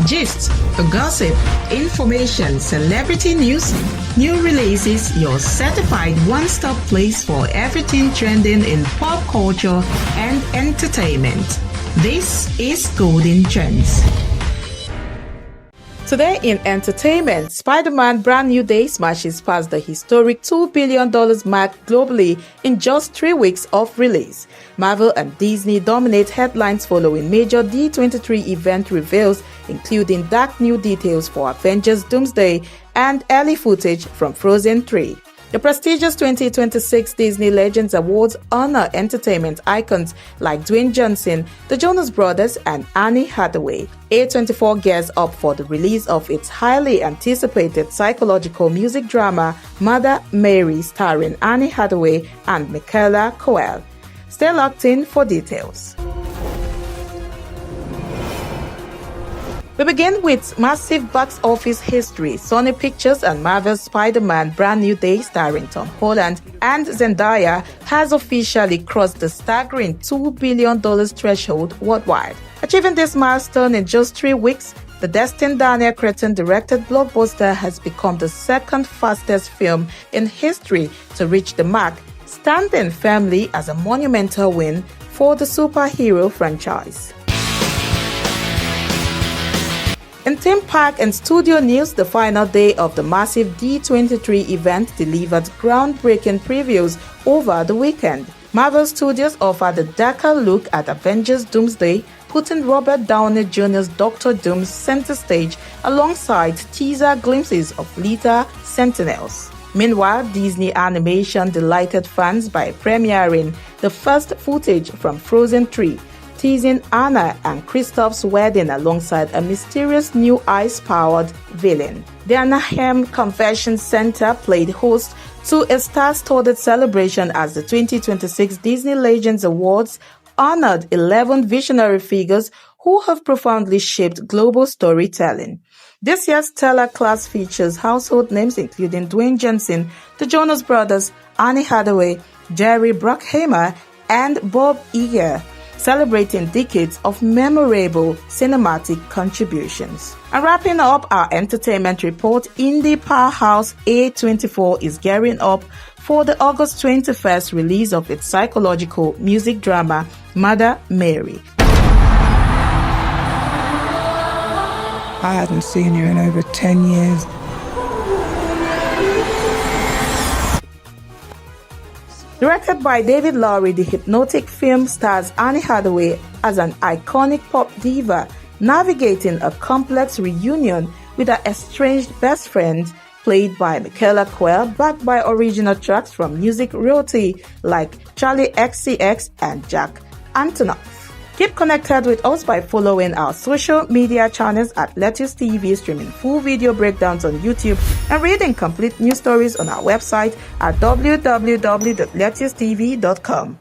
Gist, gossip, information, celebrity news, new releases, your certified one-stop place for everything trending in pop culture and entertainment. This is Golden Trends. Today in entertainment, Spider-Man Brand New Day smashes past the historic $2 billion mark globally in just 3 weeks of release. Marvel and Disney dominate headlines following major D23 event reveals, including dark new details for Avengers Doomsday and early footage from Frozen 3. The prestigious 2026 Disney Legends Awards honor entertainment icons like Dwayne Johnson, the Jonas Brothers, and Anne Hathaway. A24 gears up for the release of its highly anticipated psychological music drama Mother Mary, starring Anne Hathaway and Michaela Coel. Stay locked in for details. We begin with massive box office history. Sony Pictures and Marvel's Spider-Man Brand New Day, starring Tom Holland and Zendaya, has officially crossed the staggering $2 billion threshold worldwide. Achieving this milestone in just 3 weeks, the Destin Daniel Cretton-directed blockbuster has become the second fastest film in history to reach the mark, standing firmly as a monumental win for the superhero franchise. In theme park and studio news, the final day of the massive D23 event delivered groundbreaking previews over the weekend. Marvel Studios offered a darker look at Avengers Doomsday, putting Robert Downey Jr.'s Dr. Doom center stage alongside teaser glimpses of later Sentinels. Meanwhile, Disney Animation delighted fans by premiering the first footage from Frozen 3, teasing Anna and Kristoff's wedding alongside a mysterious new ice-powered villain. The Anaheim Convention Center played host to a star-studded celebration as the 2026 Disney Legends Awards honored 11 visionary figures who have profoundly shaped global storytelling. This year's stellar class features household names including Dwayne Johnson, the Jonas Brothers, Anne Hathaway, Jerry Bruckheimer, and Bob Iger, celebrating decades of memorable cinematic contributions. And wrapping up our entertainment report, indie powerhouse A24 is gearing up for the August 21st release of its psychological music drama Mother Mary. I hadn't seen you in over 10 years. Directed by David Lowery, the hypnotic film stars Anne Hathaway as an iconic pop diva navigating a complex reunion with her estranged best friend, played by Michaela Coel, backed by original tracks from music royalty like Charlie XCX and Jack Antonoff. Keep connected with us by following our social media channels at Lettuce TV, streaming full video breakdowns on YouTube, and reading complete news stories on our website at www.lettucetv.com.